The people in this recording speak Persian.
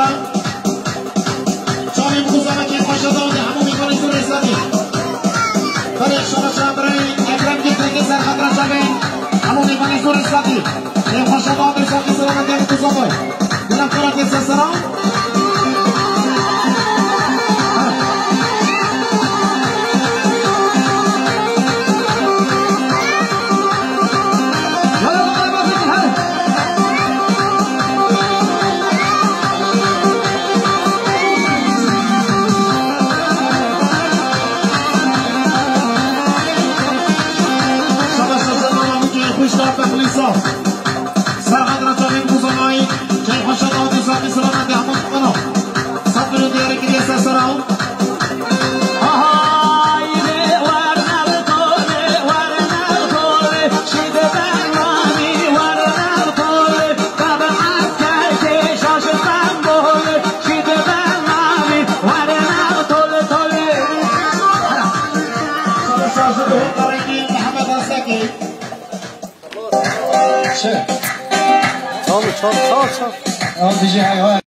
سرا شامي بخصوصا كيف خشدوني همو میکنی سور اسلامی برای شما شامبری اکرم گیتر که سر خطر شبین همو میکنی سور اسلامی کیف خشدونی ساکی سلامت یک بخصوصا دلم کرد که سرا سرقد رجابین بزرگایی که خوشت آدی ساقی سلامت همون کنو سب برو دیاری که دیسته سراو چال.